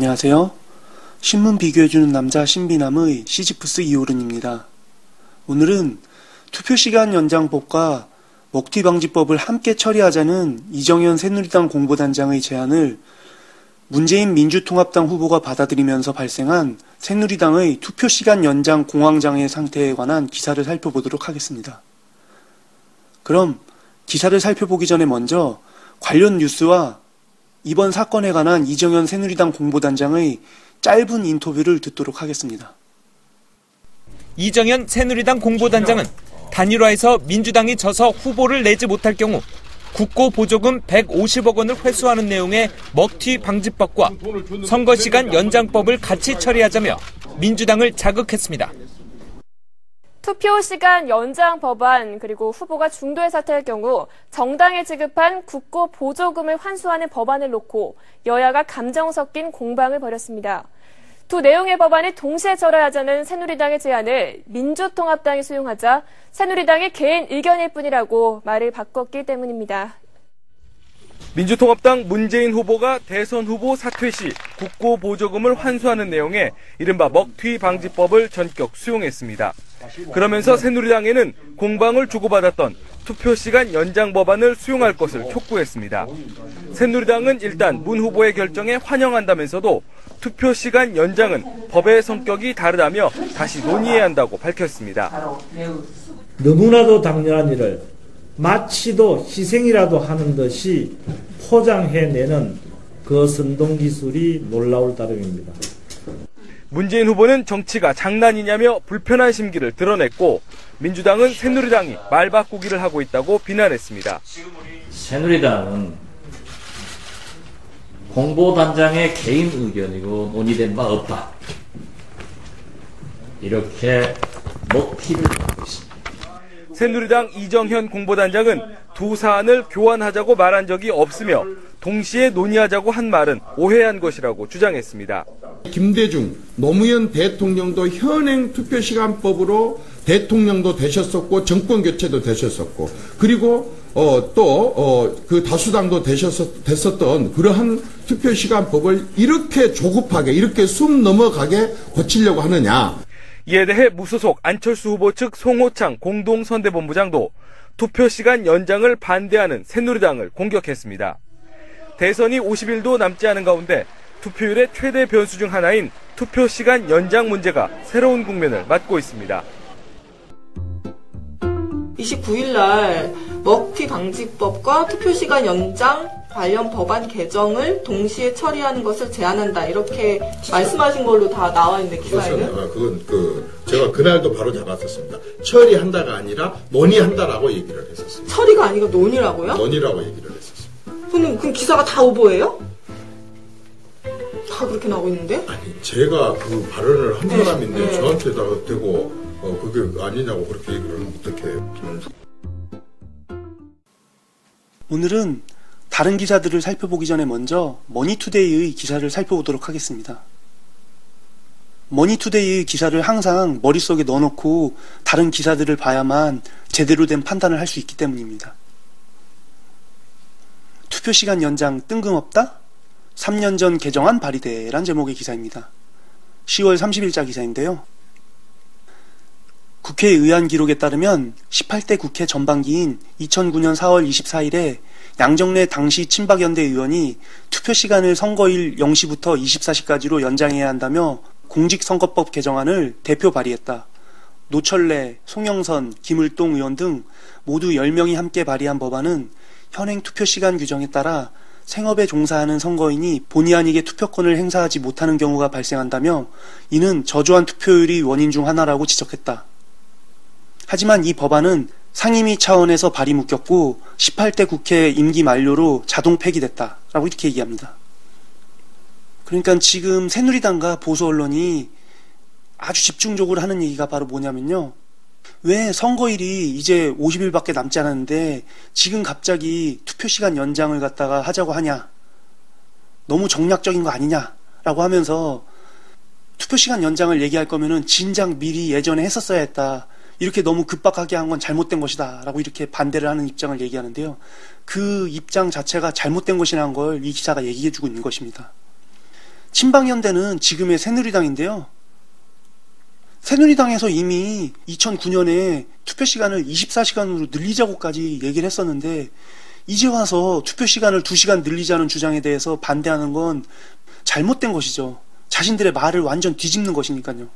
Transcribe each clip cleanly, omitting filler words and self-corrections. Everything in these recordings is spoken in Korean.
안녕하세요. 신문 비교해주는 남자 신비남의 시지프스 이호른입니다. 오늘은 투표시간 연장법과 먹튀 방지법을 함께 처리하자는 이정현 새누리당 공보단장의 제안을 문재인 민주통합당 후보가 받아들이면서 발생한 새누리당의 투표시간 연장 공황장애 상태에 관한 기사를 살펴보도록 하겠습니다. 그럼 기사를 살펴보기 전에 먼저 관련 뉴스와 이번 사건에 관한 이정현 새누리당 공보단장의 짧은 인터뷰를 듣도록 하겠습니다. 이정현 새누리당 공보단장은 단일화에서 민주당이 져서 후보를 내지 못할 경우 국고 보조금 150억 원을 회수하는 내용의 먹튀 방지법과 선거시간 연장법을 같이 처리하자며 민주당을 자극했습니다. 투표시간 연장 법안 그리고 후보가 중도에 사퇴할 경우 정당에 지급한 국고 보조금을 환수하는 법안을 놓고 여야가 감정 섞인 공방을 벌였습니다. 두 내용의 법안이 동시에 처리하자는 새누리당의 제안을 민주통합당이 수용하자 새누리당의 개인 의견일 뿐이라고 말을 바꿨기 때문입니다. 민주통합당 문재인 후보가 대선 후보 사퇴 시 국고 보조금을 환수하는 내용의 이른바 먹튀 방지법을 전격 수용했습니다. 그러면서 새누리당에는 공방을 주고받았던 투표시간 연장 법안을 수용할 것을 촉구했습니다. 새누리당은 일단 문 후보의 결정에 환영한다면서도 투표시간 연장은 법의 성격이 다르다며 다시 논의해야 한다고 밝혔습니다. 너무나도 당연한 일을 마치도 희생이라도 하는 듯이 포장해내는 그 선동기술이 놀라울 따름입니다. 문재인 후보는 정치가 장난이냐며 불편한 심기를 드러냈고 민주당은 새누리당이 말 바꾸기를 하고 있다고 비난했습니다. 새누리당은 공보단장의 개인 의견이고 논의된 바 없다. 이렇게 먹튀를 하고 있습니다. 새누리당 이정현 공보단장은 두 사안을 교환하자고 말한 적이 없으며 동시에 논의하자고 한 말은 오해한 것이라고 주장했습니다. 김대중, 노무현 대통령도 현행 투표시간법으로 대통령도 되셨었고 정권 교체도 되셨었고 그리고 또 그 다수당도 됐었던 그러한 투표시간법을 이렇게 조급하게 이렇게 숨 넘어가게 고치려고 하느냐. 이에 대해 무소속 안철수 후보 측 송호창 공동선대본부장도 투표시간 연장을 반대하는 새누리당을 공격했습니다. 대선이 50일도 남지 않은 가운데 투표율의 최대 변수 중 하나인 투표시간 연장 문제가 새로운 국면을 맞고 있습니다. 29일 날 먹튀 방지법과 투표시간 연장 관련 법안 개정을 동시에 처리하는 것을 제안한다. 이렇게 말씀하신 걸로 다 나와 있는데 기사에는. 그건 제가 그날도 바로 잡았었습니다. 처리한다가 아니라 논의한다라고 얘기를 했었습니다. 처리가 아니고 논의라고요? 논의라고 얘기를 했었습니다. 그럼 기사가 다 오보예요? 다 그렇게 나오고 있는데? 아니 제가 그 발언을 한 사람인데 저한테다가 대고 그게 아니냐고 그렇게 얘기를 하면 어떡해요. 오늘은 다른 기사들을 살펴보기 전에 먼저 머니투데이의 기사를 살펴보도록 하겠습니다. 머니투데이의 기사를 항상 머릿속에 넣어놓고 다른 기사들을 봐야만 제대로 된 판단을 할 수 있기 때문입니다. 투표시간 연장 뜬금없다? 3년 전 개정안 발의대란 제목의 기사입니다. 10월 30일자 기사인데요. 국회 의안 기록에 따르면 18대 국회 전반기인 2009년 4월 24일에 양정래 당시 친박연대 의원이 투표시간을 선거일 0시부터 24시까지로 연장해야 한다며 공직선거법 개정안을 대표 발의했다. 노철래, 송영선, 김을동 의원 등 모두 10명이 함께 발의한 법안은 현행 투표시간 규정에 따라 생업에 종사하는 선거인이 본의 아니게 투표권을 행사하지 못하는 경우가 발생한다며 이는 저조한 투표율이 원인 중 하나라고 지적했다. 하지만 이 법안은 상임위 차원에서 발의 묶였고 18대 국회 임기 만료로 자동 폐기됐다라고 이렇게 얘기합니다. 그러니까 지금 새누리당과 보수 언론이 아주 집중적으로 하는 얘기가 바로 뭐냐면요. 왜 선거일이 이제 50일밖에 남지 않았는데 지금 갑자기 투표시간 연장을 갖다가 하자고 하냐. 너무 정략적인 거 아니냐라고 하면서 투표시간 연장을 얘기할 거면은 진작 미리 예전에 했었어야 했다. 이렇게 너무 급박하게 한 건 잘못된 것이다 라고 이렇게 반대를 하는 입장을 얘기하는데요. 그 입장 자체가 잘못된 것이라는 걸 이 기사가 얘기해주고 있는 것입니다. 친박연대는 지금의 새누리당인데요. 새누리당에서 이미 2009년에 투표 시간을 24시간으로 늘리자고까지 얘기를 했었는데 이제 와서 투표 시간을 2시간 늘리자는 주장에 대해서 반대하는 건 잘못된 것이죠. 자신들의 말을 완전 뒤집는 것이니까요.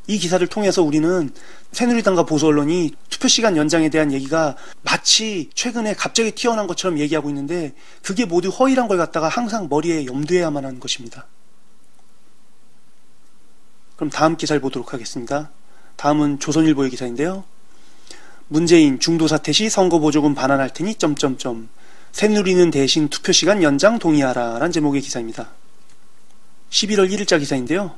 이 기사를 통해서 우리는 새누리당과 보수 언론이 투표 시간 연장에 대한 얘기가 마치 최근에 갑자기 튀어나온 것처럼 얘기하고 있는데 그게 모두 허위란 걸 갖다가 항상 머리에 염두해야만 하는 것입니다. 그럼 다음 기사를 보도록 하겠습니다. 다음은 조선일보의 기사인데요. 문재인 중도 사퇴 시 선거보조금 반환할 테니 새누리는 대신 투표시간 연장 동의하라 라는 제목의 기사입니다. 11월 1일자 기사인데요.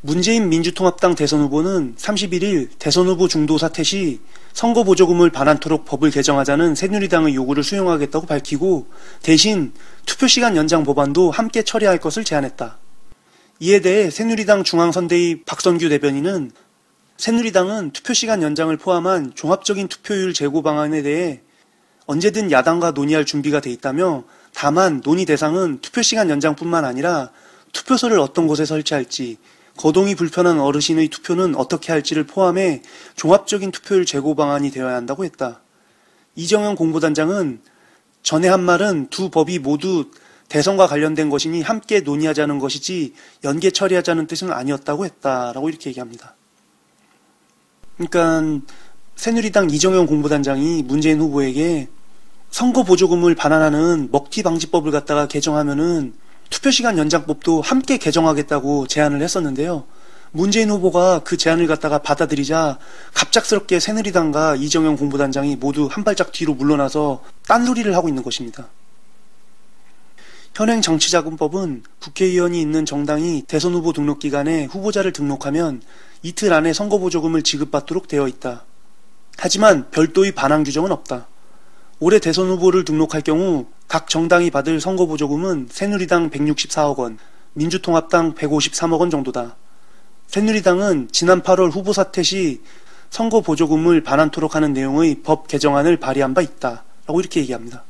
문재인 민주통합당 대선 후보는 31일 대선 후보 중도 사퇴 시 선거보조금을 반환토록 법을 개정하자는 새누리당의 요구를 수용하겠다고 밝히고 대신 투표시간 연장 법안도 함께 처리할 것을 제안했다. 이에 대해 새누리당 중앙선대위 박선규 대변인은 새누리당은 투표시간 연장을 포함한 종합적인 투표율 제고 방안에 대해 언제든 야당과 논의할 준비가 돼 있다며 다만 논의 대상은 투표시간 연장뿐만 아니라 투표소를 어떤 곳에 설치할지, 거동이 불편한 어르신의 투표는 어떻게 할지를 포함해 종합적인 투표율 제고 방안이 되어야 한다고 했다. 이정현 공보단장은 전에 한 말은 두 법이 모두 대선과 관련된 것이니 함께 논의하자는 것이지 연계 처리하자는 뜻은 아니었다고 했다라고 이렇게 얘기합니다. 그러니까 새누리당 이정현 공보단장이 문재인 후보에게 선거보조금을 반환하는 먹튀방지법을 갖다가 개정하면은 투표시간 연장법도 함께 개정하겠다고 제안을 했었는데요. 문재인 후보가 그 제안을 갖다가 받아들이자 갑작스럽게 새누리당과 이정현 공보단장이 모두 한 발짝 뒤로 물러나서 딴소리를 하고 있는 것입니다. 현행 정치자금법은 국회의원이 있는 정당이 대선 후보 등록 기간에 후보자를 등록하면 이틀 안에 선거보조금을 지급받도록 되어 있다. 하지만 별도의 반환 규정은 없다. 올해 대선 후보를 등록할 경우 각 정당이 받을 선거보조금은 새누리당 164억 원, 민주통합당 153억 원 정도다. 새누리당은 지난 8월 후보 사퇴 시 선거보조금을 반환토록 하는 내용의 법 개정안을 발의한 바 있다. 라고 이렇게 얘기합니다.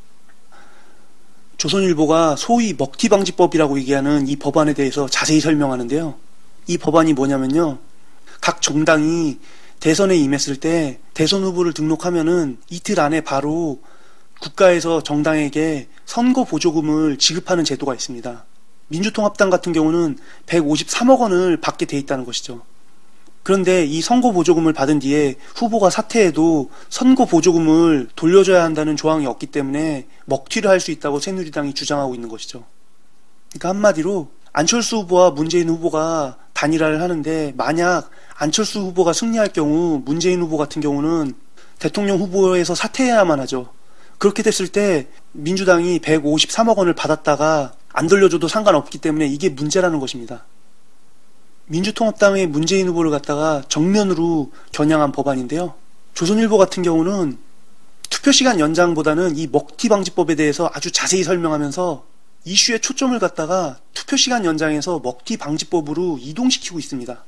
조선일보가 소위 먹튀방지법이라고 얘기하는 이 법안에 대해서 자세히 설명하는데요. 이 법안이 뭐냐면요. 각 정당이 대선에 임했을 때 대선 후보를 등록하면은 이틀 안에 바로 국가에서 정당에게 선거 보조금을 지급하는 제도가 있습니다. 민주통합당 같은 경우는 153억 원을 받게 돼 있다는 것이죠. 그런데 이 선거 보조금을 받은 뒤에 후보가 사퇴해도 선거 보조금을 돌려줘야 한다는 조항이 없기 때문에 먹튀를 할 수 있다고 새누리당이 주장하고 있는 것이죠. 그러니까 한마디로 안철수 후보와 문재인 후보가 단일화를 하는데 만약 안철수 후보가 승리할 경우 문재인 후보 같은 경우는 대통령 후보에서 사퇴해야만 하죠. 그렇게 됐을 때 민주당이 153억 원을 받았다가 안 돌려줘도 상관없기 때문에 이게 문제라는 것입니다. 민주통합당의 문재인 후보를 갖다가 정면으로 겨냥한 법안인데요. 조선일보 같은 경우는 투표시간 연장보다는 이 먹튀방지법에 대해서 아주 자세히 설명하면서 이슈의 초점을 갖다가 투표시간 연장에서 먹튀방지법으로 이동시키고 있습니다.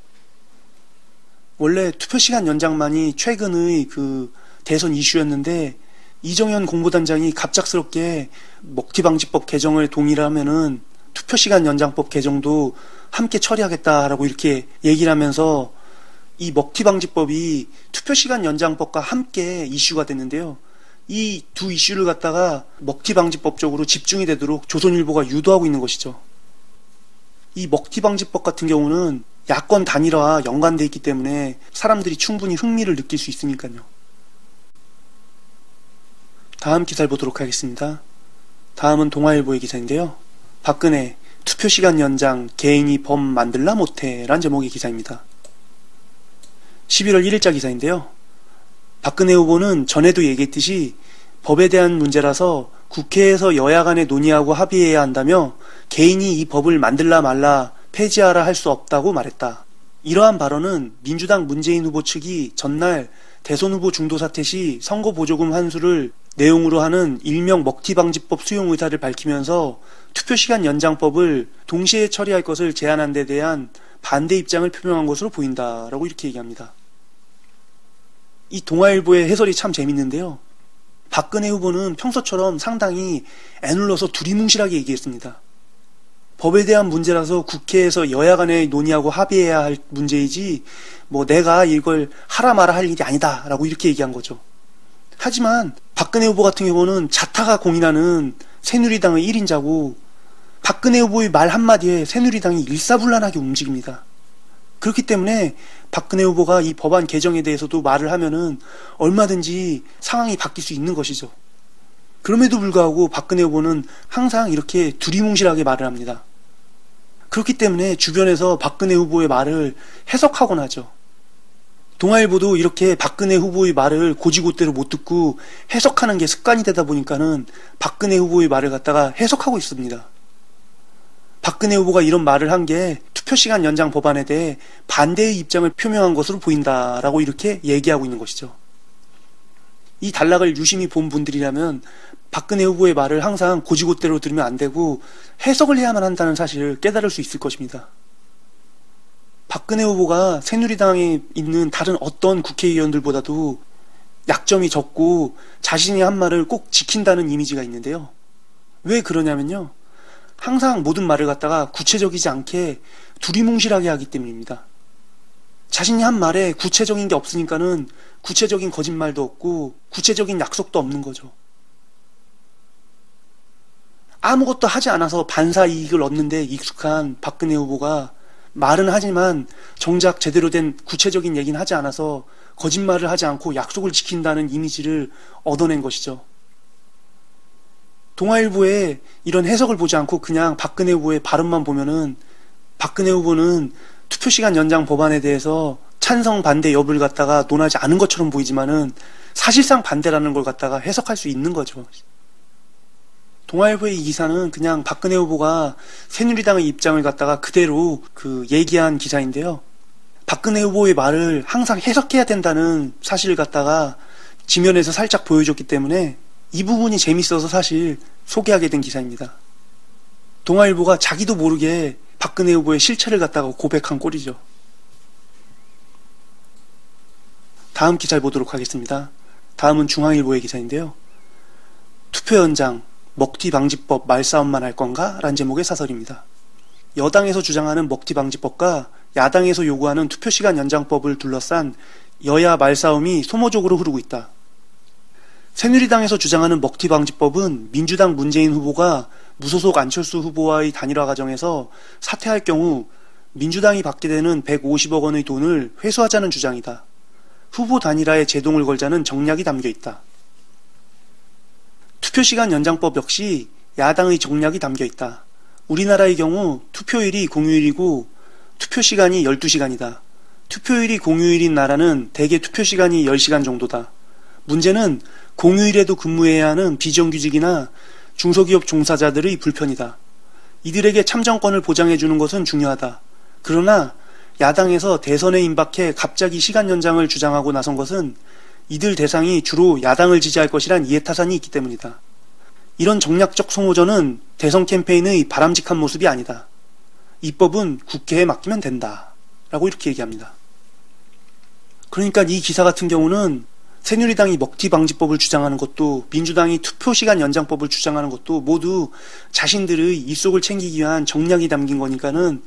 원래 투표시간 연장만이 최근의 그 대선 이슈였는데 이정현 공보단장이 갑작스럽게 먹튀방지법 개정을 동의를 하면은 투표시간 연장법 개정도 함께 처리하겠다라고 이렇게 얘기를 하면서 이 먹튀방지법이 투표시간 연장법과 함께 이슈가 됐는데요. 이 두 이슈를 갖다가 먹튀방지법 쪽으로 집중이 되도록 조선일보가 유도하고 있는 것이죠. 이 먹튀방지법 같은 경우는 야권 단일화와 연관되어 있기 때문에 사람들이 충분히 흥미를 느낄 수 있으니까요. 다음 기사를 보도록 하겠습니다. 다음은 동아일보의 기사인데요. 박근혜 투표시간 연장 개인이 법 만들라 못해 라는 제목의 기사입니다. 11월 1일자 기사인데요. 박근혜 후보는 전에도 얘기했듯이 법에 대한 문제라서 국회에서 여야 간에 논의하고 합의해야 한다며 개인이 이 법을 만들라 말라 폐지하라 할 수 없다고 말했다. 이러한 발언은 민주당 문재인 후보 측이 전날 대선 후보 중도 사퇴 시 선거보조금 환수를 내용으로 하는 일명 먹튀방지법 수용 의사를 밝히면서 투표시간 연장법을 동시에 처리할 것을 제안한 데 대한 반대 입장을 표명한 것으로 보인다라고 이렇게 얘기합니다. 이 동아일보의 해설이 참 재밌는데요. 박근혜 후보는 평소처럼 상당히 애눌러서 두리뭉실하게 얘기했습니다. 법에 대한 문제라서 국회에서 여야 간에 논의하고 합의해야 할 문제이지 뭐 내가 이걸 하라 마라 할 일이 아니다 라고 이렇게 얘기한 거죠. 하지만 박근혜 후보 같은 경우는 자타가 공인하는 새누리당의 1인자고 박근혜 후보의 말 한마디에 새누리당이 일사불란하게 움직입니다. 그렇기 때문에 박근혜 후보가 이 법안 개정에 대해서도 말을 하면은 얼마든지 상황이 바뀔 수 있는 것이죠. 그럼에도 불구하고 박근혜 후보는 항상 이렇게 두리뭉실하게 말을 합니다. 그렇기 때문에 주변에서 박근혜 후보의 말을 해석하곤 하죠. 동아일보도 이렇게 박근혜 후보의 말을 고지고대로 못 듣고 해석하는 게 습관이 되다 보니까는 박근혜 후보의 말을 갖다가 해석하고 있습니다. 박근혜 후보가 이런 말을 한 게 투표시간 연장 법안에 대해 반대의 입장을 표명한 것으로 보인다라고 이렇게 얘기하고 있는 것이죠. 이 단락을 유심히 본 분들이라면 박근혜 후보의 말을 항상 고지고대로 들으면 안 되고 해석을 해야만 한다는 사실을 깨달을 수 있을 것입니다. 박근혜 후보가 새누리당에 있는 다른 어떤 국회의원들보다도 약점이 적고 자신이 한 말을 꼭 지킨다는 이미지가 있는데요. 왜 그러냐면요. 항상 모든 말을 갖다가 구체적이지 않게 두리뭉실하게 하기 때문입니다. 자신이 한 말에 구체적인 게 없으니까는 구체적인 거짓말도 없고 구체적인 약속도 없는 거죠. 아무것도 하지 않아서 반사 이익을 얻는데 익숙한 박근혜 후보가 말은 하지만 정작 제대로 된 구체적인 얘기는 하지 않아서 거짓말을 하지 않고 약속을 지킨다는 이미지를 얻어낸 것이죠. 동아일보에 이런 해석을 보지 않고 그냥 박근혜 후보의 발언만 보면은 박근혜 후보는 투표시간 연장 법안에 대해서 찬성 반대 여부를 갖다가 논하지 않은 것처럼 보이지만은 사실상 반대라는 걸 갖다가 해석할 수 있는 거죠. 동아일보의 이 기사는 그냥 박근혜 후보가 새누리당의 입장을 갖다가 그대로 얘기한 기사인데요. 박근혜 후보의 말을 항상 해석해야 된다는 사실을 갖다가 지면에서 살짝 보여줬기 때문에 이 부분이 재밌어서 사실 소개하게 된 기사입니다. 동아일보가 자기도 모르게 박근혜 후보의 실체를 갖다가 고백한 꼴이죠. 다음 기사를 보도록 하겠습니다. 다음은 중앙일보의 기사인데요. 투표 연장, 먹튀 방지법 말싸움만 할 건가? 라는 제목의 사설입니다. 여당에서 주장하는 먹튀 방지법과 야당에서 요구하는 투표시간 연장법을 둘러싼 여야 말싸움이 소모적으로 흐르고 있다. 새누리당에서 주장하는 먹튀 방지법은 민주당 문재인 후보가 무소속 안철수 후보와의 단일화 과정에서 사퇴할 경우 민주당이 받게 되는 150억 원의 돈을 회수하자는 주장이다. 후보 단일화에 제동을 걸자는 정략이 담겨 있다. 투표시간 연장법 역시 야당의 정략이 담겨 있다. 우리나라의 경우 투표일이 공휴일이고 투표시간이 12시간이다. 투표일이 공휴일인 나라는 대개 투표시간이 10시간 정도다. 문제는 공휴일에도 근무해야 하는 비정규직이나 중소기업 종사자들의 불편이다. 이들에게 참정권을 보장해주는 것은 중요하다. 그러나 야당에서 대선에 임박해 갑자기 시간 연장을 주장하고 나선 것은 이들 대상이 주로 야당을 지지할 것이란 이해타산이 있기 때문이다. 이런 정략적 소모전은 대선 캠페인의 바람직한 모습이 아니다. 입법은 국회에 맡기면 된다. 라고 이렇게 얘기합니다. 그러니까 이 기사 같은 경우는 새누리당이 먹튀 방지법을 주장하는 것도 민주당이 투표시간 연장법을 주장하는 것도 모두 자신들의 입속을 챙기기 위한 정략이 담긴 거니까는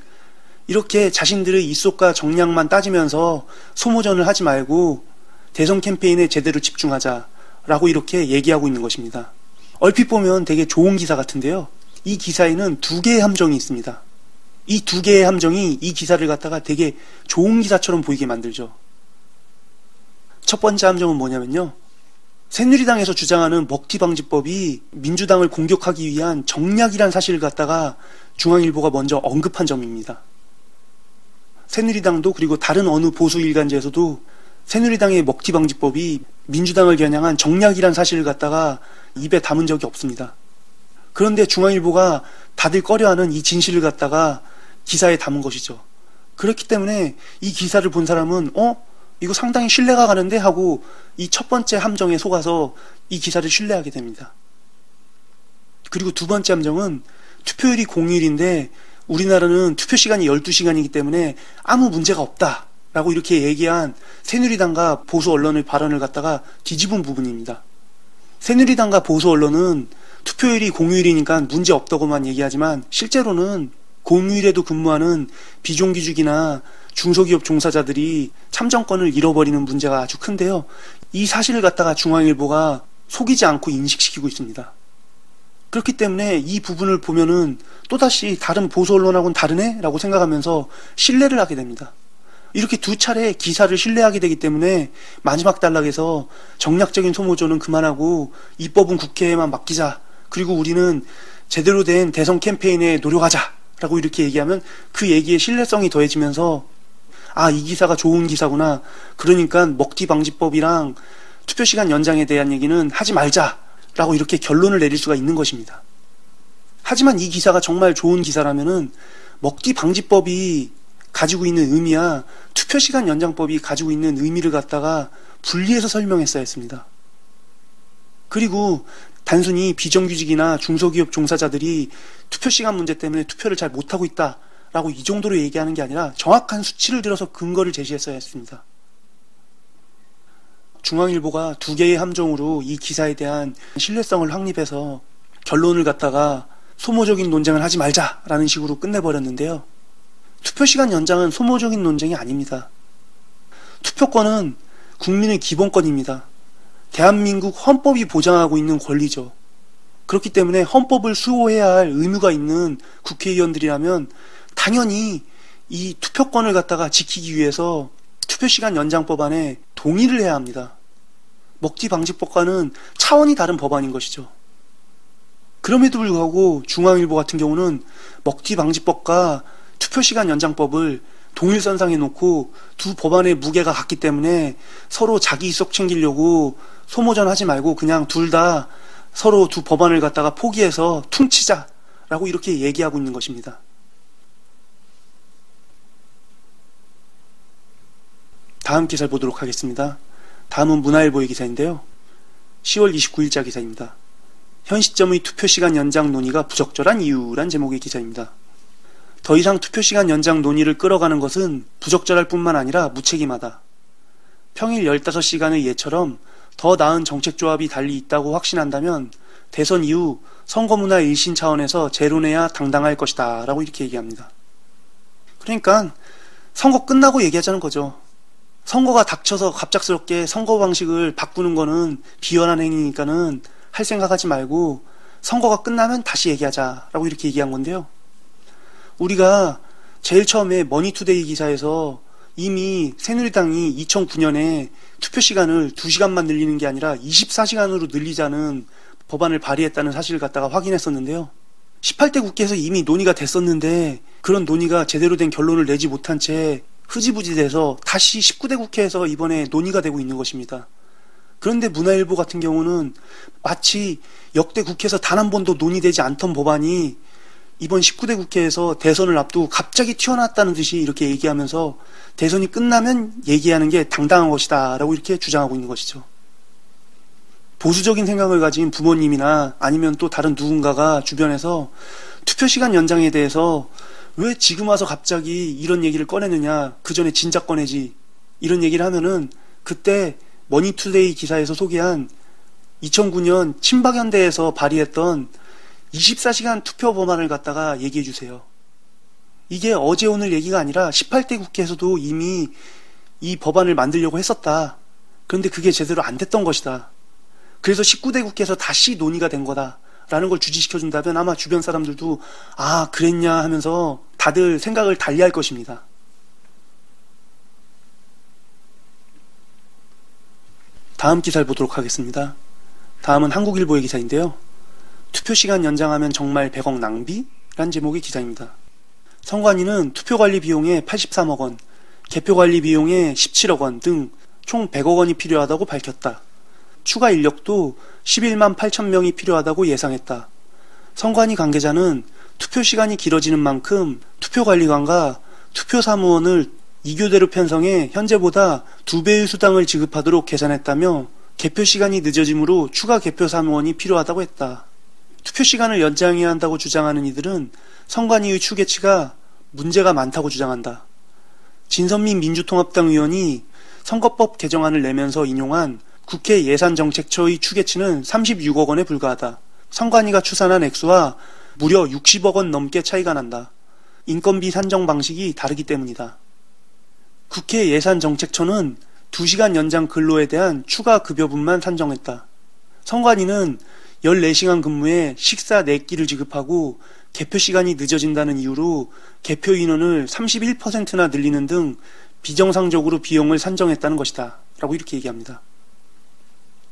이렇게 자신들의 입속과 정략만 따지면서 소모전을 하지 말고 대선 캠페인에 제대로 집중하자라고 이렇게 얘기하고 있는 것입니다. 얼핏 보면 되게 좋은 기사 같은데요. 이 기사에는 2개의 함정이 있습니다. 이 2개의 함정이 이 기사를 갖다가 되게 좋은 기사처럼 보이게 만들죠. 첫 번째 함정은 뭐냐면요. 새누리당에서 주장하는 먹튀 방지법이 민주당을 공격하기 위한 정략이란 사실을 갖다가 중앙일보가 먼저 언급한 점입니다. 새누리당도 그리고 다른 어느 보수 일간지에서도 새누리당의 먹튀 방지법이 민주당을 겨냥한 정략이란 사실을 갖다가 입에 담은 적이 없습니다. 그런데 중앙일보가 다들 꺼려하는 이 진실을 갖다가 기사에 담은 것이죠. 그렇기 때문에 이 기사를 본 사람은 이거 상당히 신뢰가 가는데 하고 이 첫 번째 함정에 속아서 이 기사를 신뢰하게 됩니다. 그리고 두 번째 함정은 투표율이 공휴일인데 우리나라는 투표시간이 12시간이기 때문에 아무 문제가 없다 라고 이렇게 얘기한 새누리당과 보수 언론의 발언을 갖다가 뒤집은 부분입니다. 새누리당과 보수 언론은 투표율이 공휴일이니까 문제 없다고만 얘기하지만 실제로는 공휴일에도 근무하는 비정규직이나 중소기업 종사자들이 참정권을 잃어버리는 문제가 아주 큰데요. 이 사실을 갖다가 중앙일보가 속이지 않고 인식시키고 있습니다. 그렇기 때문에 이 부분을 보면은 또다시 다른 보수 언론하고는 다르네? 라고 생각하면서 신뢰를 하게 됩니다. 이렇게 두 차례 기사를 신뢰하게 되기 때문에 마지막 단락에서 정략적인 소모전은 그만하고 입법은 국회에만 맡기자. 그리고 우리는 제대로 된 대선 캠페인에 노력하자. 라고 이렇게 얘기하면 그 얘기에 신뢰성이 더해지면서 아, 이 기사가 좋은 기사구나. 그러니까 먹튀 방지법이랑 투표시간 연장에 대한 얘기는 하지 말자. 라고 이렇게 결론을 내릴 수가 있는 것입니다. 하지만 이 기사가 정말 좋은 기사라면은 먹튀 방지법이 가지고 있는 의미야 투표시간 연장법이 가지고 있는 의미를 갖다가 분리해서 설명했어야 했습니다. 그리고 단순히 비정규직이나 중소기업 종사자들이 투표시간 문제 때문에 투표를 잘 못하고 있다라고 이 정도로 얘기하는 게 아니라 정확한 수치를 들어서 근거를 제시했어야 했습니다. 중앙일보가 두 개의 함정으로 이 기사에 대한 신뢰성을 확립해서 결론을 갖다가 소모적인 논쟁을 하지 말자라는 식으로 끝내버렸는데요. 투표시간 연장은 소모적인 논쟁이 아닙니다. 투표권은 국민의 기본권입니다. 대한민국 헌법이 보장하고 있는 권리죠. 그렇기 때문에 헌법을 수호해야 할 의무가 있는 국회의원들이라면 당연히 이 투표권을 갖다가 지키기 위해서 투표시간 연장 법안에 동의를 해야 합니다. 먹튀 방지법과는 차원이 다른 법안인 것이죠. 그럼에도 불구하고 중앙일보 같은 경우는 먹튀 방지법과 투표시간 연장법을 동일선상에 놓고 두 법안의 무게가 같기 때문에 서로 자기 이석 챙기려고 소모전 하지 말고 그냥 둘 다 서로 두 법안을 갖다가 포기해서 퉁치자라고 이렇게 얘기하고 있는 것입니다. 다음 기사를 보도록 하겠습니다. 다음은 문화일보의 기사인데요. 10월 29일자 기사입니다. 현 시점의 투표시간 연장 논의가 부적절한 이유란 제목의 기사입니다. 더 이상 투표시간 연장 논의를 끌어가는 것은 부적절할 뿐만 아니라 무책임하다. 평일 15시간의 예처럼 더 나은 정책조합이 달리 있다고 확신한다면 대선 이후 선거문화 일신 차원에서 재론해야 당당할 것이다 라고 이렇게 얘기합니다. 그러니까 선거 끝나고 얘기하자는 거죠. 선거가 닥쳐서 갑작스럽게 선거 방식을 바꾸는 거는 비열한 행위니까는 할 생각하지 말고 선거가 끝나면 다시 얘기하자라고 이렇게 얘기한 건데요. 우리가 제일 처음에 머니투데이 기사에서 이미 새누리당이 2009년에 투표시간을 2시간만 늘리는 게 아니라 24시간으로 늘리자는 법안을 발의했다는 사실을 갖다가 확인했었는데요. 18대 국회에서 이미 논의가 됐었는데 그런 논의가 제대로 된 결론을 내지 못한 채 흐지부지 돼서 다시 19대 국회에서 이번에 논의가 되고 있는 것입니다. 그런데 문화일보 같은 경우는 마치 역대 국회에서 단 한 번도 논의되지 않던 법안이 이번 19대 국회에서 대선을 앞두고 갑자기 튀어나왔다는 듯이 이렇게 얘기하면서 대선이 끝나면 얘기하는 게 당당한 것이다 라고 이렇게 주장하고 있는 것이죠. 보수적인 생각을 가진 부모님이나 아니면 또 다른 누군가가 주변에서 투표시간 연장에 대해서 왜 지금 와서 갑자기 이런 얘기를 꺼내느냐, 그 전에 진작 꺼내지, 이런 얘기를 하면은 그때 머니투데이 기사에서 소개한 2009년 친박연대에서 발의했던 24시간 투표 법안을 갖다가 얘기해 주세요. 이게 어제 오늘 얘기가 아니라 18대 국회에서도 이미 이 법안을 만들려고 했었다. 그런데 그게 제대로 안 됐던 것이다. 그래서 19대 국회에서 다시 논의가 된 거다 라는 걸 주지시켜준다면 아마 주변 사람들도 아 그랬냐 하면서 다들 생각을 달리할 것입니다. 다음 기사를 보도록 하겠습니다. 다음은 한국일보의 기사인데요. 투표시간 연장하면 정말 100억 낭비? 란 제목의 기사입니다. 선관위는 투표관리 비용에 83억 원, 개표관리 비용에 17억 원 등 총 100억 원이 필요하다고 밝혔다. 추가 인력도 11만 8천 명이 필요하다고 예상했다. 선관위 관계자는 투표시간이 길어지는 만큼 투표관리관과 투표사무원을 2교대로 편성해 현재보다 2배의 수당을 지급하도록 계산했다며 개표시간이 늦어지므로 추가 개표사무원이 필요하다고 했다. 투표시간을 연장해야 한다고 주장하는 이들은 선관위의 추계치가 문제가 많다고 주장한다. 진선민 민주통합당 의원이 선거법 개정안을 내면서 인용한 국회 예산정책처의 추계치는 36억 원에 불과하다. 선관위가 추산한 액수와 무려 60억 원 넘게 차이가 난다. 인건비 산정 방식이 다르기 때문이다. 국회 예산정책처는 2시간 연장 근로에 대한 추가 급여분만 산정했다. 선관위는 14시간 근무에 식사 4끼를 지급하고 개표 시간이 늦어진다는 이유로 개표 인원을 31%나 늘리는 등 비정상적으로 비용을 산정했다는 것이다. 라고 이렇게 얘기합니다.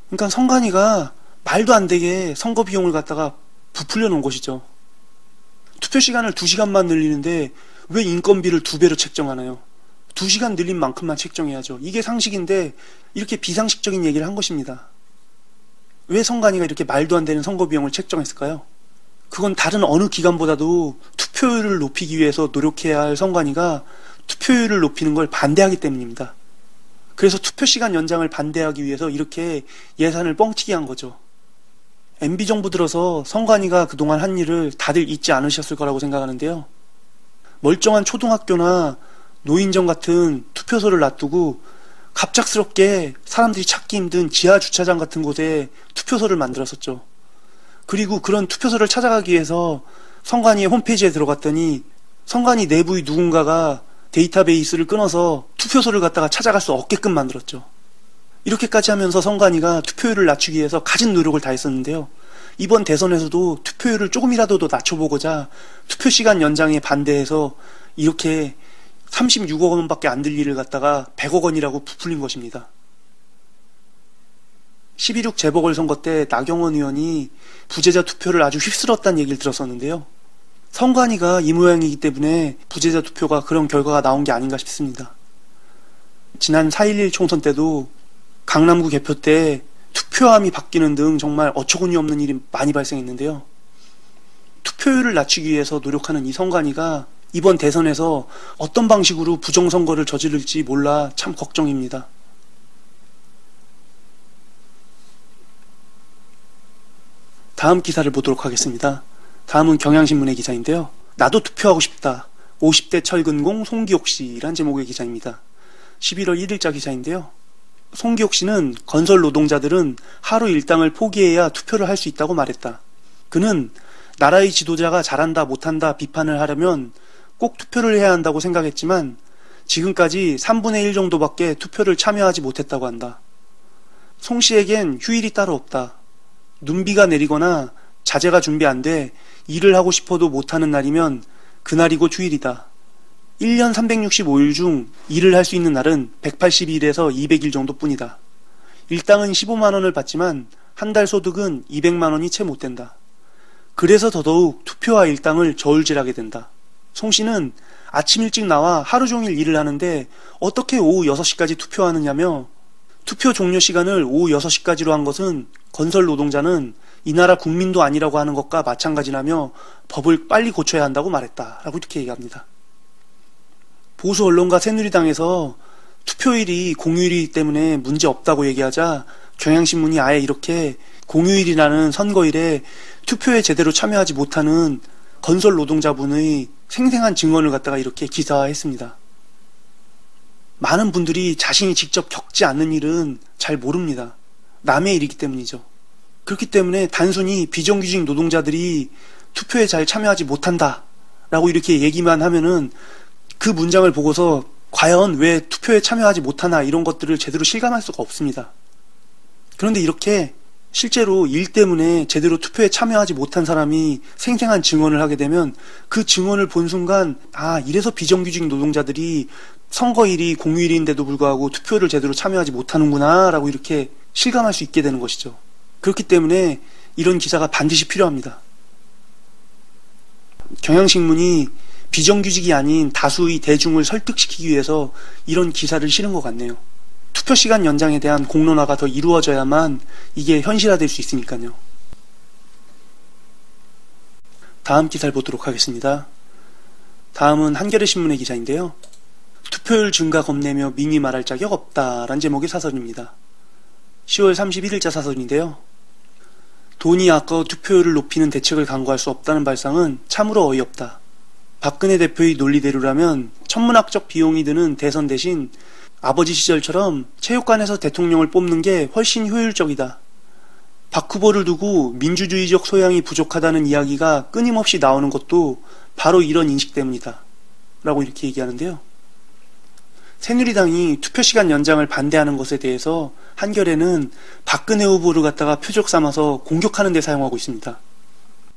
그러니까 선관위가 말도 안 되게 선거 비용을 갖다가 부풀려 놓은 것이죠. 투표 시간을 2시간만 늘리는데 왜 인건비를 2배로 책정하나요? 2시간 늘린 만큼만 책정해야죠. 이게 상식인데 이렇게 비상식적인 얘기를 한 것입니다. 왜 선관위가 이렇게 말도 안 되는 선거 비용을 책정했을까요? 그건 다른 어느 기관보다도 투표율을 높이기 위해서 노력해야 할 선관위가 투표율을 높이는 걸 반대하기 때문입니다. 그래서 투표시간 연장을 반대하기 위해서 이렇게 예산을 뻥튀기 한 거죠. MB정부 들어서 선관위가 그동안 한 일을 다들 잊지 않으셨을 거라고 생각하는데요. 멀쩡한 초등학교나 노인정 같은 투표소를 놔두고 갑작스럽게 사람들이 찾기 힘든 지하 주차장 같은 곳에 투표소를 만들었었죠. 그리고 그런 투표소를 찾아가기 위해서 선관위의 홈페이지에 들어갔더니 선관위 내부의 누군가가 데이터베이스를 끊어서 투표소를 갖다가 찾아갈 수 없게끔 만들었죠. 이렇게까지 하면서 선관위가 투표율을 낮추기 위해서 가진 노력을 다했었는데요. 이번 대선에서도 투표율을 조금이라도 더 낮춰보고자 투표시간 연장에 반대해서 이렇게 36억 원밖에 안 들 일을 갖다가 100억 원이라고 부풀린 것입니다. 12.6 재보궐선거 때 나경원 의원이 부재자 투표를 아주 휩쓸었다는 얘기를 들었었는데요. 선관위가 이 모양이기 때문에 부재자 투표가 그런 결과가 나온 게 아닌가 싶습니다. 지난 4.11 총선 때도 강남구 개표 때 투표함이 바뀌는 등 정말 어처구니 없는 일이 많이 발생했는데요. 투표율을 낮추기 위해서 노력하는 이 선관위가 이번 대선에서 어떤 방식으로 부정선거를 저지를지 몰라 참 걱정입니다. 다음 기사를 보도록 하겠습니다. 다음은 경향신문의 기사인데요. 나도 투표하고 싶다. 50대 철근공 송기옥 씨란 제목의 기사입니다. 11월 1일자 기사인데요. 송기옥 씨는 건설 노동자들은 하루 일당을 포기해야 투표를 할 수 있다고 말했다. 그는 나라의 지도자가 잘한다 못한다 비판을 하려면 꼭 투표를 해야 한다고 생각했지만 지금까지 3분의 1 정도밖에 투표를 참여하지 못했다고 한다. 송 씨에겐 휴일이 따로 없다. 눈비가 내리거나 자재가 준비 안 돼 일을 하고 싶어도 못하는 날이면 그날이고 휴일이다. 1년 365일 중 일을 할 수 있는 날은 180일에서 200일 정도뿐이다. 일당은 15만 원을 받지만 한 달 소득은 200만 원이 채 못 된다. 그래서 더더욱 투표와 일당을 저울질하게 된다. 송 씨는 아침 일찍 나와 하루 종일 일을 하는데 어떻게 오후 6시까지 투표하느냐며 투표 종료 시간을 오후 6시까지로 한 것은 건설 노동자는 이 나라 국민도 아니라고 하는 것과 마찬가지라며 법을 빨리 고쳐야 한다고 말했다. 라고 이렇게 얘기합니다. 보수 언론과 새누리당에서 투표일이 공휴일이기 때문에 문제 없다고 얘기하자 경향신문이 아예 이렇게 공휴일이라는 선거일에 투표에 제대로 참여하지 못하는 건설 노동자분의 생생한 증언을 갖다가 이렇게 기사화했습니다. 많은 분들이 자신이 직접 겪지 않는 일은 잘 모릅니다. 남의 일이기 때문이죠. 그렇기 때문에 단순히 비정규직 노동자들이 투표에 잘 참여하지 못한다 라고 이렇게 얘기만 하면은 그 문장을 보고서 과연 왜 투표에 참여하지 못하나 이런 것들을 제대로 실감할 수가 없습니다. 그런데 이렇게 실제로 일 때문에 제대로 투표에 참여하지 못한 사람이 생생한 증언을 하게 되면 그 증언을 본 순간 아 이래서 비정규직 노동자들이 선거일이 공휴일인데도 불구하고 투표를 제대로 참여하지 못하는구나 라고 이렇게 실감할 수 있게 되는 것이죠. 그렇기 때문에 이런 기사가 반드시 필요합니다. 경향신문이 비정규직이 아닌 다수의 대중을 설득시키기 위해서 이런 기사를 실은 것 같네요. 투표시간 연장에 대한 공론화가 더 이루어져야만 이게 현실화될 수 있으니까요. 다음 기사를 보도록 하겠습니다. 다음은 한겨레신문의 기사인데요. 투표율 증가 겁내며 민위 말할 자격 없다라는 제목의 사설입니다. 10월 31일자 사설인데요. 돈이 아까워 투표율을 높이는 대책을 강구할 수 없다는 발상은 참으로 어이없다. 박근혜 대표의 논리대로라면 천문학적 비용이 드는 대선 대신 아버지 시절처럼 체육관에서 대통령을 뽑는 게 훨씬 효율적이다. 박 후보를 두고 민주주의적 소양이 부족하다는 이야기가 끊임없이 나오는 것도 바로 이런 인식 때문이다 라고 이렇게 얘기하는데요. 새누리당이 투표시간 연장을 반대하는 것에 대해서 한겨레는 박근혜 후보를 갖다가 표적 삼아서 공격하는 데 사용하고 있습니다.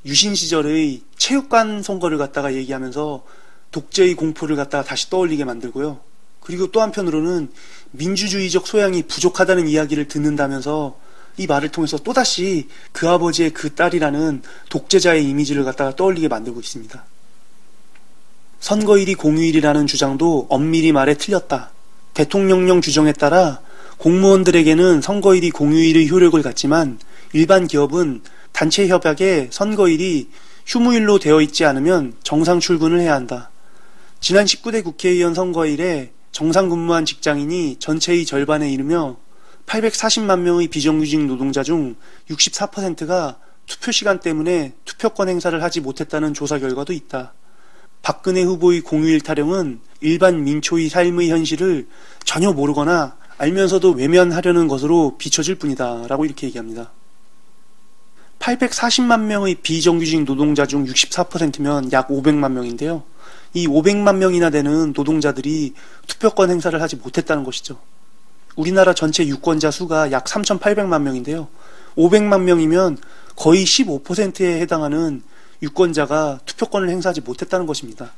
유신 시절의 체육관 선거를 갖다가 얘기하면서 독재의 공포를 갖다가 다시 떠올리게 만들고요. 그리고 또 한편으로는 민주주의적 소양이 부족하다는 이야기를 듣는다면서 이 말을 통해서 또다시 그 아버지의 그 딸이라는 독재자의 이미지를 갖다가 떠올리게 만들고 있습니다. 선거일이 공휴일이라는 주장도 엄밀히 말해 틀렸다. 대통령령 규정에 따라 공무원들에게는 선거일이 공휴일의 효력을 갖지만 일반 기업은 단체 협약에 선거일이 휴무일로 되어 있지 않으면 정상 출근을 해야 한다. 지난 19대 국회의원 선거일에 정상 근무한 직장인이 전체의 절반에 이르며 840만 명의 비정규직 노동자 중 64%가 투표시간 때문에 투표권 행사를 하지 못했다는 조사 결과도 있다. 박근혜 후보의 공휴일 타령은 일반 민초의 삶의 현실을 전혀 모르거나 알면서도 외면하려는 것으로 비춰질 뿐이다 라고 이렇게 얘기합니다. 840만 명의 비정규직 노동자 중 64%면 약 500만 명인데요. 이 500만 명이나 되는 노동자들이 투표권 행사를 하지 못했다는 것이죠. 우리나라 전체 유권자 수가 약 3,800만 명인데요. 500만 명이면 거의 15%에 해당하는 유권자가 투표권을 행사하지 못했다는 것입니다.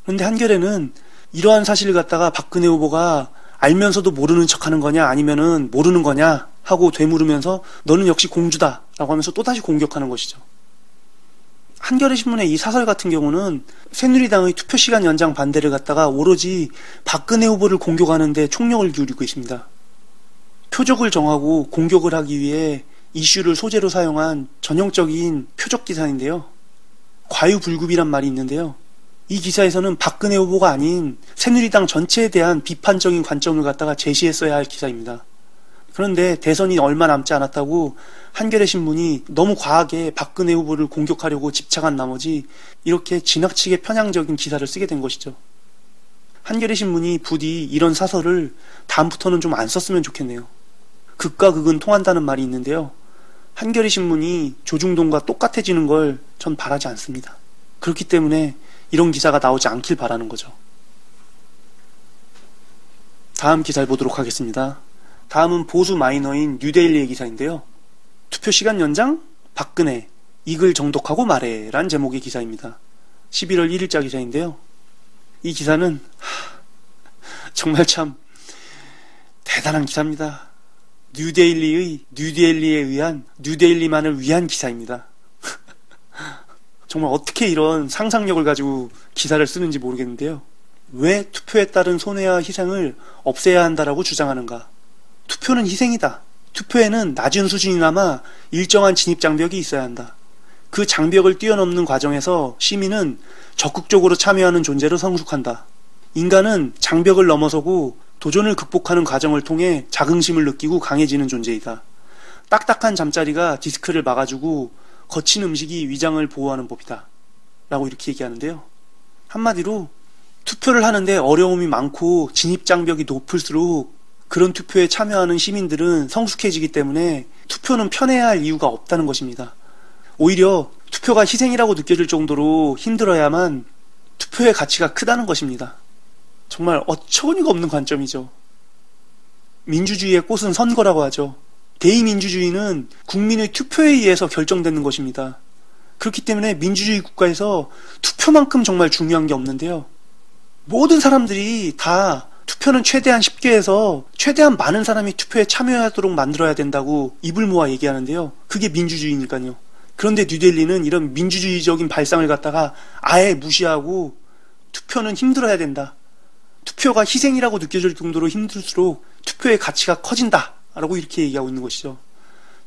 그런데 한겨레는 이러한 사실을 갖다가 박근혜 후보가 알면서도 모르는 척하는 거냐 아니면은 모르는 거냐 하고 되물으면서 너는 역시 공주다 라고 하면서 또다시 공격하는 것이죠. 한겨레신문의 이 사설 같은 경우는 새누리당의 투표시간 연장 반대를 갖다가 오로지 박근혜 후보를 공격하는 데 총력을 기울이고 있습니다. 표적을 정하고 공격을 하기 위해 이슈를 소재로 사용한 전형적인 표적 기사인데요. 과유불급이란 말이 있는데요. 이 기사에서는 박근혜 후보가 아닌 새누리당 전체에 대한 비판적인 관점을 갖다가 제시했어야 할 기사입니다. 그런데 대선이 얼마 남지 않았다고 한겨레 신문이 너무 과하게 박근혜 후보를 공격하려고 집착한 나머지 이렇게 지나치게 편향적인 기사를 쓰게 된 것이죠. 한겨레 신문이 부디 이런 사설을 다음부터는 좀 안 썼으면 좋겠네요. 극과 극은 통한다는 말이 있는데요. 한겨레 신문이 조중동과 똑같아지는 걸 전 바라지 않습니다. 그렇기 때문에 이런 기사가 나오지 않길 바라는 거죠. 다음 기사를 보도록 하겠습니다. 다음은 보수 마이너인 뉴데일리의 기사인데요. 투표시간 연장? 박근혜 이글 정독하고 말해 라는 제목의 기사입니다. 11월 1일자 기사인데요. 이 기사는 정말 참 대단한 기사입니다. 뉴데일리에 의한 뉴데일리만을 위한 기사입니다. 정말 어떻게 이런 상상력을 가지고 기사를 쓰는지 모르겠는데요. 왜 투표에 따른 손해와 희생을 없애야 한다라고 주장하는가? 투표는 희생이다. 투표에는 낮은 수준이나마 일정한 진입 장벽이 있어야 한다. 그 장벽을 뛰어넘는 과정에서 시민은 적극적으로 참여하는 존재로 성숙한다. 인간은 장벽을 넘어서고 도전을 극복하는 과정을 통해 자긍심을 느끼고 강해지는 존재이다. 딱딱한 잠자리가 디스크를 막아주고 거친 음식이 위장을 보호하는 법이다. 라고 이렇게 얘기하는데요. 한마디로 투표를 하는데 어려움이 많고 진입장벽이 높을수록 그런 투표에 참여하는 시민들은 성숙해지기 때문에 투표는 편해야 할 이유가 없다는 것입니다. 오히려 투표가 희생이라고 느껴질 정도로 힘들어야만 투표의 가치가 크다는 것입니다. 정말 어처구니가 없는 관점이죠. 민주주의의 꽃은 선거라고 하죠. 대의민주주의는 국민의 투표에 의해서 결정되는 것입니다. 그렇기 때문에 민주주의 국가에서 투표만큼 정말 중요한 게 없는데요. 모든 사람들이 다 투표는 최대한 쉽게 해서 최대한 많은 사람이 투표에 참여하도록 만들어야 된다고 입을 모아 얘기하는데요. 그게 민주주의니까요. 그런데 뉴델리는 이런 민주주의적인 발상을 갖다가 아예 무시하고 투표는 힘들어야 된다. 투표가 희생이라고 느껴질 정도로 힘들수록 투표의 가치가 커진다. 라고 이렇게 얘기하고 있는 것이죠.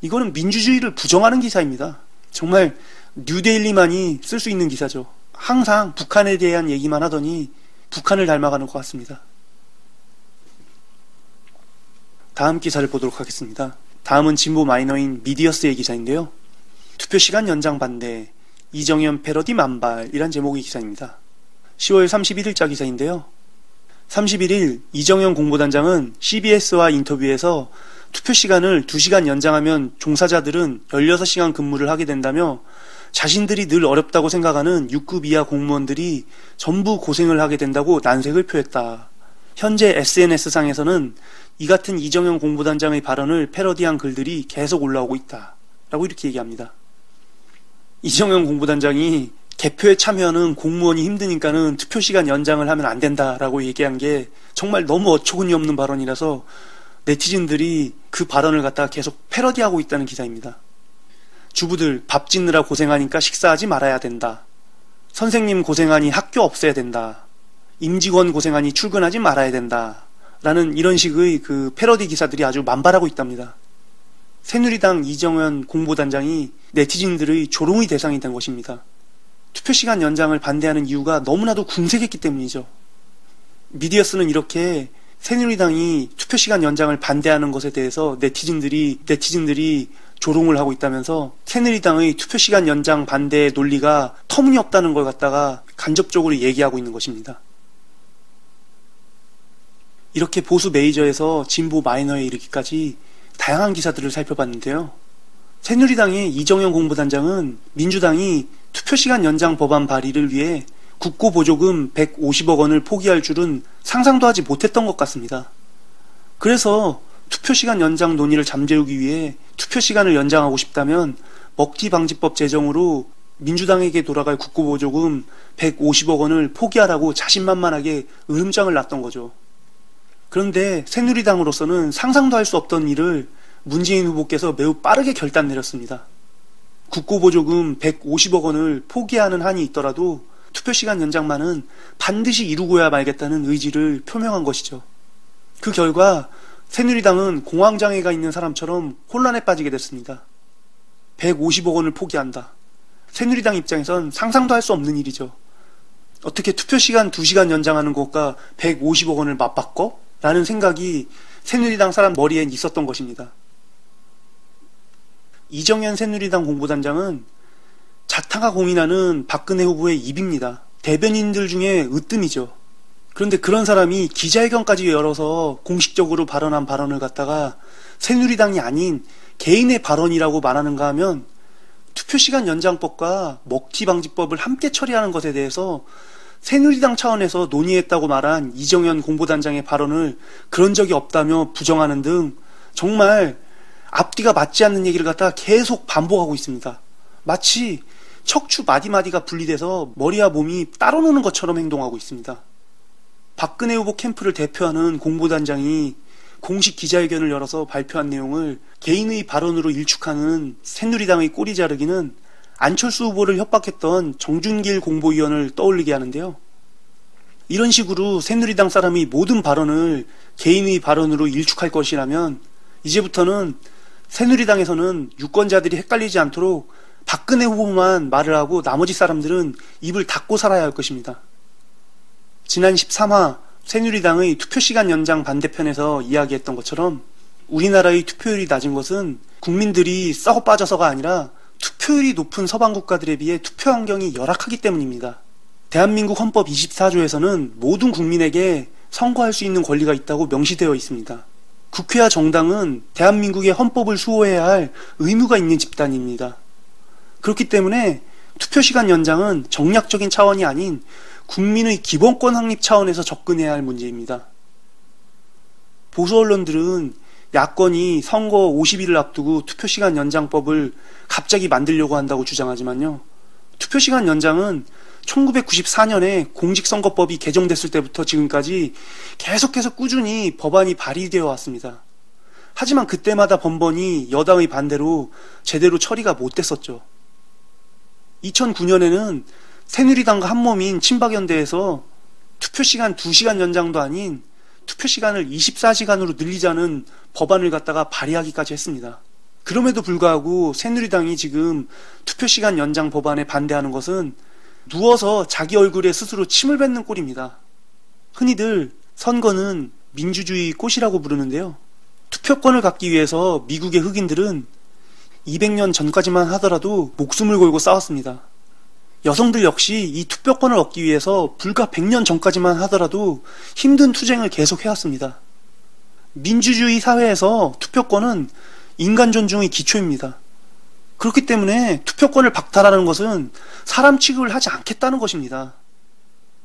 이거는 민주주의를 부정하는 기사입니다. 정말 뉴데일리만이 쓸 수 있는 기사죠. 항상 북한에 대한 얘기만 하더니 북한을 닮아가는 것 같습니다. 다음 기사를 보도록 하겠습니다. 다음은 진보 마이너인 미디어스의 기사인데요. 투표시간 연장 반대, 이정현 패러디 만발이란 제목의 기사입니다. 10월 31일자 기사인데요. 31일 이정현 공보단장은 CBS와 인터뷰에서 투표 시간을 2시간 연장하면 종사자들은 16시간 근무를 하게 된다며 자신들이 늘 어렵다고 생각하는 6급 이하 공무원들이 전부 고생을 하게 된다고 난색을 표했다. 현재 SNS상에서는 이 같은 이정현 공보단장의 발언을 패러디한 글들이 계속 올라오고 있다. 라고 이렇게 얘기합니다. 이정현 공보단장이 개표에 참여하는 공무원이 힘드니까는 투표시간 연장을 하면 안 된다라고 얘기한 게 정말 너무 어처구니 없는 발언이라서 네티즌들이 그 발언을 갖다가 계속 패러디하고 있다는 기사입니다. 주부들 밥 짓느라 고생하니까 식사하지 말아야 된다. 선생님 고생하니 학교 없애야 된다. 임직원 고생하니 출근하지 말아야 된다. 라는 이런 식의 그 패러디 기사들이 아주 만발하고 있답니다. 새누리당 이정현 공보단장이 네티즌들의 조롱의 대상이 된 것입니다. 투표시간 연장을 반대하는 이유가 너무나도 궁색했기 때문이죠. 미디어스는 이렇게 새누리당이 투표시간 연장을 반대하는 것에 대해서 네티즌들이 조롱을 하고 있다면서 새누리당의 투표시간 연장 반대의 논리가 터무니없다는 걸 갖다가 간접적으로 얘기하고 있는 것입니다. 이렇게 보수 메이저에서 진보 마이너에 이르기까지 다양한 기사들을 살펴봤는데요. 새누리당의 이정현 공보단장은 민주당이 투표시간 연장 법안 발의를 위해 국고보조금 150억 원을 포기할 줄은 상상도 하지 못했던 것 같습니다. 그래서 투표시간 연장 논의를 잠재우기 위해 투표시간을 연장하고 싶다면 먹튀방지법 제정으로 민주당에게 돌아갈 국고보조금 150억 원을 포기하라고 자신만만하게 으름장을 놨던 거죠. 그런데 새누리당으로서는 상상도 할 수 없던 일을 문재인 후보께서 매우 빠르게 결단 내렸습니다. 국고보조금 150억 원을 포기하는 한이 있더라도 투표시간 연장만은 반드시 이루고야 말겠다는 의지를 표명한 것이죠. 그 결과 새누리당은 공황장애가 있는 사람처럼 혼란에 빠지게 됐습니다. 150억 원을 포기한다. 새누리당 입장에선 상상도 할 수 없는 일이죠. 어떻게 투표시간 2시간 연장하는 것과 150억 원을 맞바꿔? 라는 생각이 새누리당 사람 머리엔 있었던 것입니다. 이정현 새누리당 공보단장은 자타가 공인하는 박근혜 후보의 입입니다. 대변인들 중에 으뜸이죠. 그런데 그런 사람이 기자회견까지 열어서 공식적으로 발언한 발언을 갖다가 새누리당이 아닌 개인의 발언이라고 말하는가 하면 투표시간 연장법과 먹튀방지법을 함께 처리하는 것에 대해서 새누리당 차원에서 논의했다고 말한 이정현 공보단장의 발언을 그런 적이 없다며 부정하는 등 정말 앞뒤가 맞지 않는 얘기를 갖다가 계속 반복하고 있습니다. 마치 척추 마디마디가 분리돼서 머리와 몸이 따로 노는 것처럼 행동하고 있습니다. 박근혜 후보 캠프를 대표하는 공보단장이 공식 기자회견을 열어서 발표한 내용을 개인의 발언으로 일축하는 새누리당의 꼬리 자르기는 안철수 후보를 협박했던 정준길 공보위원을 떠올리게 하는데요. 이런 식으로 새누리당 사람이 모든 발언을 개인의 발언으로 일축할 것이라면 이제부터는 새누리당에서는 유권자들이 헷갈리지 않도록 박근혜 후보만 말을 하고 나머지 사람들은 입을 닫고 살아야 할 것입니다. 지난 13화 새누리당의 투표시간 연장 반대편에서 이야기했던 것처럼 우리나라의 투표율이 낮은 것은 국민들이 썩어 빠져서가 아니라 투표율이 높은 서방 국가들에 비해 투표 환경이 열악하기 때문입니다. 대한민국 헌법 24조에서는 모든 국민에게 선거할 수 있는 권리가 있다고 명시되어 있습니다. 국회와 정당은 대한민국의 헌법을 수호해야 할 의무가 있는 집단입니다. 그렇기 때문에 투표시간 연장은 정략적인 차원이 아닌 국민의 기본권 확립 차원에서 접근해야 할 문제입니다. 보수 언론들은 야권이 선거 50일을 앞두고 투표시간 연장법을 갑자기 만들려고 한다고 주장하지만요. 투표시간 연장은 1994년에 공직선거법이 개정됐을 때부터 지금까지 계속해서 꾸준히 법안이 발의되어 왔습니다. 하지만 그때마다 번번이 여당의 반대로 제대로 처리가 못 됐었죠. 2009년에는 새누리당과 한몸인 친박연대에서 투표시간 2시간 연장도 아닌 투표시간을 24시간으로 늘리자는 법안을 갖다가 발의하기까지 했습니다. 그럼에도 불구하고 새누리당이 지금 투표시간 연장 법안에 반대하는 것은 누워서 자기 얼굴에 스스로 침을 뱉는 꼴입니다. 흔히들 선거는 민주주의 꽃이라고 부르는데요. 투표권을 갖기 위해서 미국의 흑인들은 200년 전까지만 하더라도 목숨을 걸고 싸웠습니다. 여성들 역시 이 투표권을 얻기 위해서 불과 100년 전까지만 하더라도 힘든 투쟁을 계속 해왔습니다. 민주주의 사회에서 투표권은 인간 존중의 기초입니다. 그렇기 때문에 투표권을 박탈하는 것은 사람 취급을 하지 않겠다는 것입니다.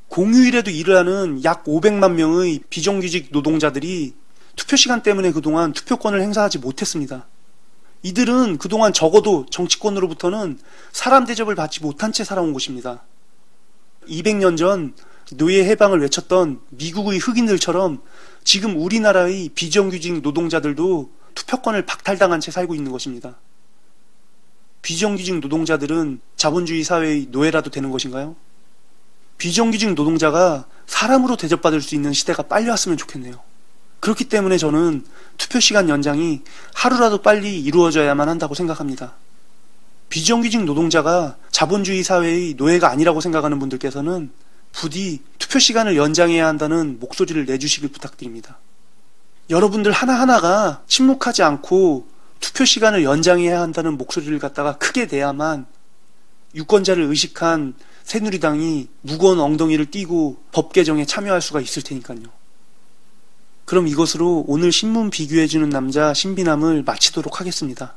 공휴일에도 일을 하는 약 500만 명의 비정규직 노동자들이 투표시간 때문에 그동안 투표권을 행사하지 못했습니다. 이들은 그동안 적어도 정치권으로부터는 사람 대접을 받지 못한 채 살아온 것입니다. 200년 전 노예 해방을 외쳤던 미국의 흑인들처럼 지금 우리나라의 비정규직 노동자들도 투표권을 박탈당한 채 살고 있는 것입니다. 비정규직 노동자들은 자본주의 사회의 노예라도 되는 것인가요? 비정규직 노동자가 사람으로 대접받을 수 있는 시대가 빨리 왔으면 좋겠네요. 그렇기 때문에 저는 투표시간 연장이 하루라도 빨리 이루어져야만 한다고 생각합니다. 비정규직 노동자가 자본주의 사회의 노예가 아니라고 생각하는 분들께서는 부디 투표시간을 연장해야 한다는 목소리를 내주시길 부탁드립니다. 여러분들 하나하나가 침묵하지 않고 투표시간을 연장해야 한다는 목소리를 갖다가 크게 내야만 유권자를 의식한 새누리당이 무거운 엉덩이를 띄고 법 개정에 참여할 수가 있을 테니까요. 그럼 이것으로 오늘 신문 비교해주는 남자 신비남을 마치도록 하겠습니다.